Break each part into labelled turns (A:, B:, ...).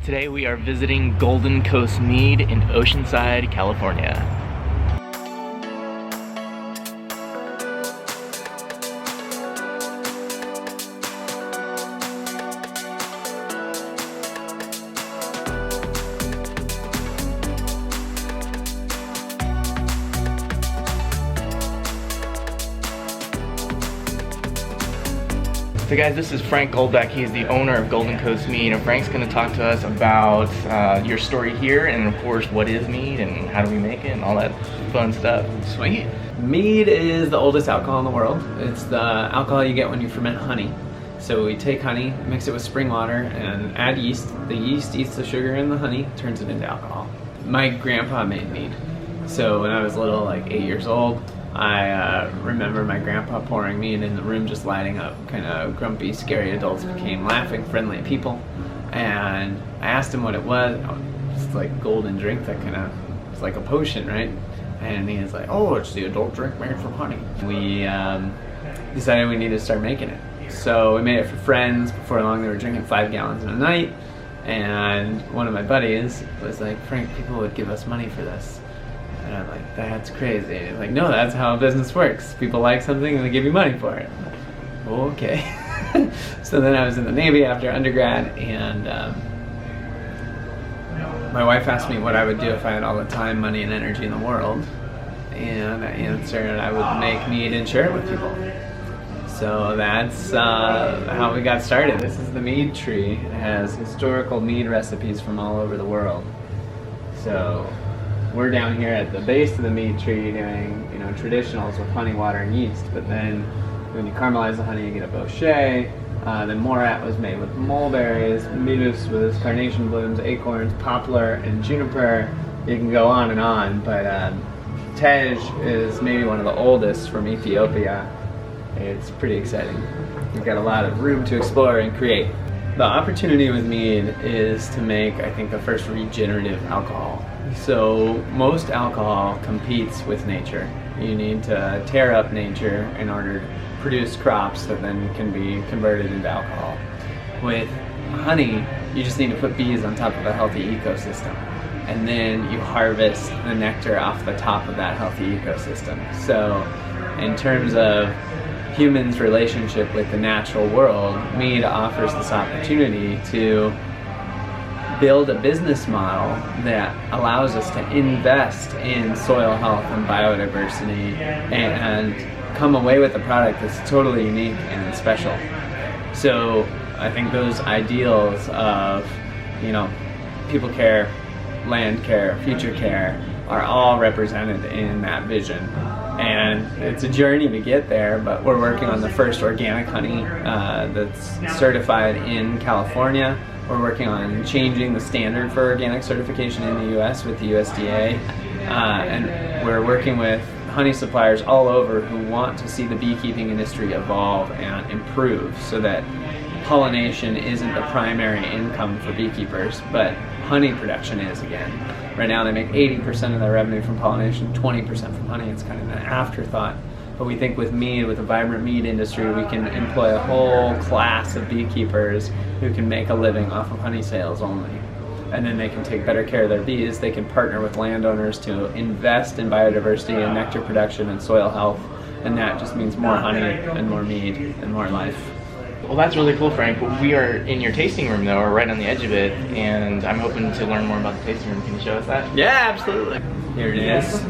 A: Today we are visiting Golden Coast Mead in Oceanside, California. So guys, this is Frank Goldbeck. He's the owner of Golden Coast Mead, and Frank's going to talk to us about your story here, and of course what is mead and how do we make it and all that fun stuff.
B: Sweet. Mead is the oldest alcohol in the world. It's the alcohol you get when you ferment honey. So we take honey, mix it with spring water, and add yeast. The yeast eats the sugar in the honey, turns it into alcohol. My grandpa made mead. So when I was little, like 8 years old, I remember my grandpa pouring mead in the room, just lighting up. Kind of grumpy, scary adults became laughing, friendly people. And I asked him what it was. It's like golden drink that kind of, it's like a potion, right? And he was like, oh, it's the adult drink made from honey. We decided we needed to start making it. So we made it for friends. Before long, they were drinking 5 gallons in a night. And one of my buddies was like, Frank, people would give us money for this. And I'm like, that's crazy. And he's like, no, that's how business works. People like something and they give you money for it. Okay. So then I was in the Navy after undergrad, and my wife asked me what I would do if I had all the time, money, and energy in the world. And I answered I would make mead and share it with people. So that's how we got started. This is the mead tree. It has historical mead recipes from all over the world. So we're down here at the base of the mead tree doing, traditionals with honey, water, and yeast. But then when you caramelize the honey, you get a bochet. Then morat was made with mulberries, mitus with carnation blooms, acorns, poplar, and juniper. You can go on and on, but tej is maybe one of the oldest from Ethiopia. It's pretty exciting. We've got a lot of room to explore and create. The opportunity with mead is to make, I think, the first regenerative alcohol. So most alcohol competes with nature. You need to tear up nature in order to produce crops that then can be converted into alcohol. With honey, you just need to put bees on top of a healthy ecosystem. And then you harvest the nectar off the top of that healthy ecosystem. So in terms of humans' relationship with the natural world, mead offers this opportunity to build a business model that allows us to invest in soil health and biodiversity and come away with a product that's totally unique and special. So I think those ideals of, people care, land care, future care are all represented in that vision. And it's a journey to get there, but we're working on the first organic honey that's certified in California. We're working on changing the standard for organic certification in the US with the USDA. And we're working with honey suppliers all over who want to see the beekeeping industry evolve and improve so that pollination isn't the primary income for beekeepers, but honey production is again. Right now they make 80% of their revenue from pollination, 20% from honey. It's kind of an afterthought. But we think with mead, with a vibrant mead industry, we can employ a whole class of beekeepers who can make a living off of honey sales only. And then they can take better care of their bees. They can partner with landowners to invest in biodiversity and nectar production and soil health. And that just means more honey and more mead and more life.
A: Well, that's really cool, Frank. We are in your tasting room, though, or right on the edge of it, and I'm hoping to learn more about the tasting room. Can you show us that?
B: Yeah, absolutely. Here it is.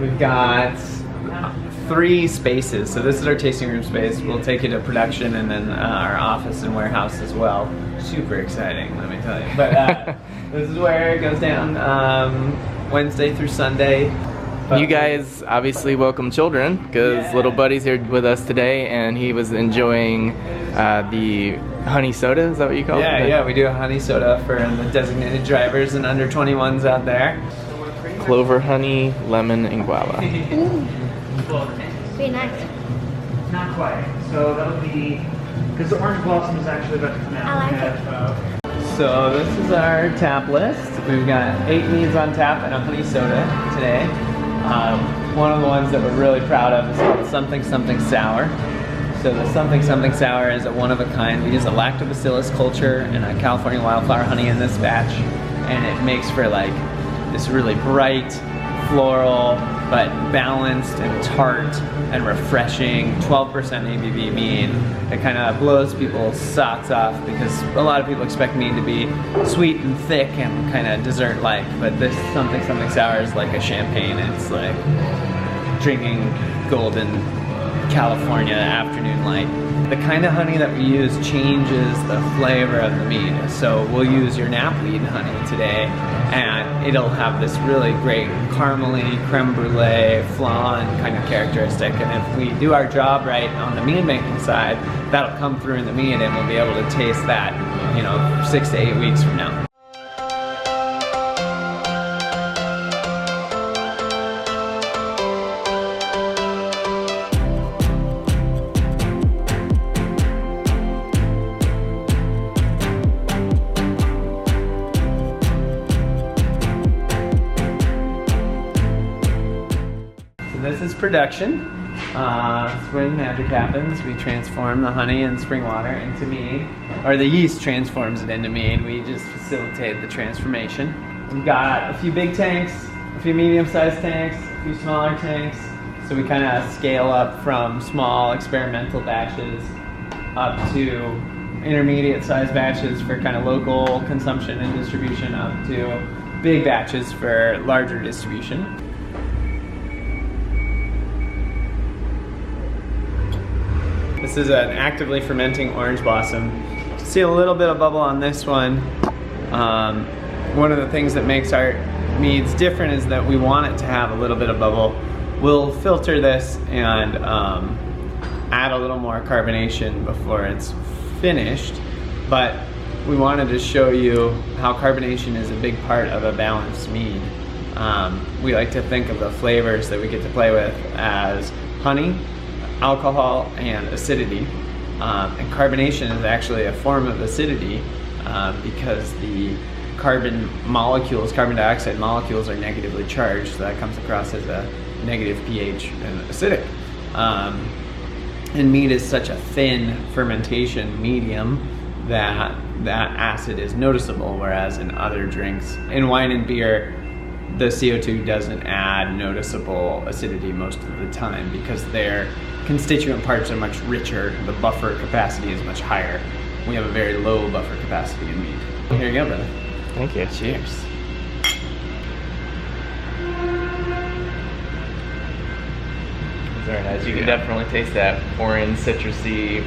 B: We've got 3 spaces. So this is our tasting room space. We'll take you to production and then our office and warehouse as well. Super exciting, let me tell you. But this is where it goes down Wednesday through Sunday.
A: You guys obviously welcome children, because little buddy's here with us today, and he was enjoying the honey soda. Is that what you call it?
B: Yeah, we do a honey soda for the designated drivers and under 21s out there.
A: Clover honey, lemon, and guava.
C: Very nice.
D: Not quite. So that'll be, because the orange blossom is actually about to come out.
C: I like it.
B: So this is our tap list. We've got 8 meads on tap and a honey soda today. One of the ones that we're really proud of is called Something Something Sour. So the something sour is a one-of-a-kind. We use a lactobacillus culture and a California wildflower honey in this batch, and it makes for like this really bright, floral, but balanced and tart and refreshing 12% ABV mead. It kind of blows people's socks off because a lot of people expect mead to be sweet and thick and kind of dessert-like, but this something sour is like a champagne. It's like drinking golden California afternoon light. The kind of honey that we use changes the flavor of the mead. So we'll use your knapweed honey today, and it'll have this really great caramely, creme brulee, flan kind of characteristic. And if we do our job right on the mead making side, that'll come through in the mead, and we'll be able to taste that, 6 to 8 weeks from now. This is production. It's where the magic happens. We transform the honey and spring water into mead, or the yeast transforms it into mead. We just facilitate the transformation. We've got a few big tanks, a few medium-sized tanks, a few smaller tanks. So we kind of scale up from small experimental batches up to intermediate-sized batches for kind of local consumption and distribution, up to big batches for larger distribution. This is an actively fermenting orange blossom. See a little bit of bubble on this one. One of the things that makes our meads different is that we want it to have a little bit of bubble. We'll filter this and add a little more carbonation before it's finished, but we wanted to show you how carbonation is a big part of a balanced mead. We like to think of the flavors that we get to play with as honey, alcohol, and acidity. And carbonation is actually a form of acidity because the carbon dioxide molecules are negatively charged, so that comes across as a negative pH and acidic. And mead is such a thin fermentation medium that acid is noticeable, whereas in other drinks, in wine and beer, the CO2 doesn't add noticeable acidity most of the time because their constituent parts are much richer. The buffer capacity is much higher. We have a very low buffer capacity in mead. Here you go, brother.
A: Thank you.
B: Cheers.
A: Very nice. You can definitely taste that orange citrusy,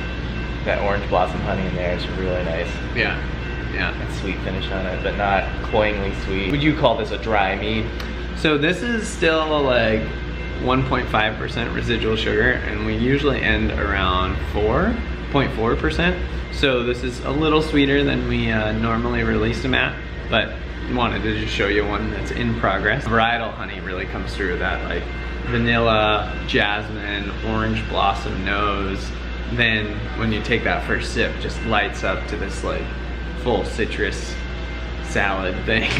A: that orange blossom honey in there. It's really nice.
B: Yeah.
A: That sweet finish on it, but not cloyingly sweet. Would you call this a dry mead?
B: So this is still like 1.5% residual sugar, and we usually end around 4.4%. So this is a little sweeter than we normally release them at, but wanted to just show you one that's in progress. Varietal honey really comes through that like vanilla, jasmine, orange blossom nose. Then when you take that first sip, just lights up to this like full citrus salad thing.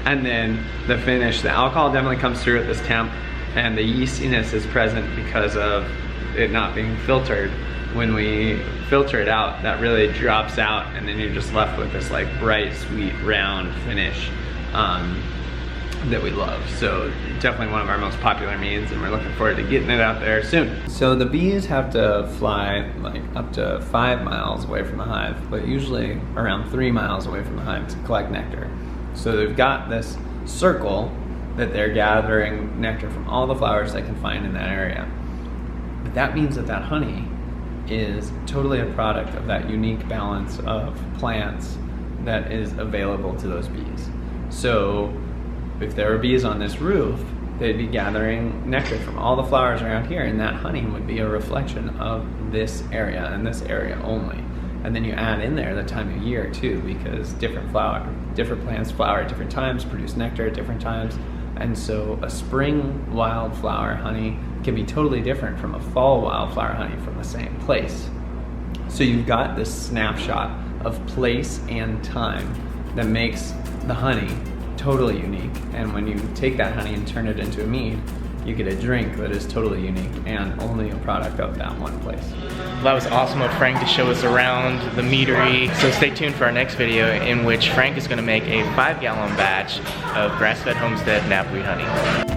B: And then the finish, the alcohol definitely comes through at this temp, and the yeastiness is present because of it not being filtered. When we filter it out, that really drops out, and then you're just left with this like bright, sweet, round finish that we love. So definitely one of our most popular meads, and we're looking forward to getting it out there soon. So the bees have to fly like up to 5 miles away from the hive, but usually around 3 miles away from the hive to collect nectar. So they've got this circle that they're gathering nectar from all the flowers they can find in that area. But that means that that honey is totally a product of that unique balance of plants that is available to those bees. So if there were bees on this roof, they'd be gathering nectar from all the flowers around here, and that honey would be a reflection of this area and this area only. And then you add in there the time of year too, because different plants flower at different times, produce nectar at different times. And so a spring wildflower honey can be totally different from a fall wildflower honey from the same place. So you've got this snapshot of place and time that makes the honey totally unique. And when you take that honey and turn it into a mead, you get a drink that is totally unique and only a product of that one place.
A: That was awesome of Frank to show us around the meadery. So stay tuned for our next video in which Frank is going to make a 5-gallon batch of grass-fed homestead knapweed honey.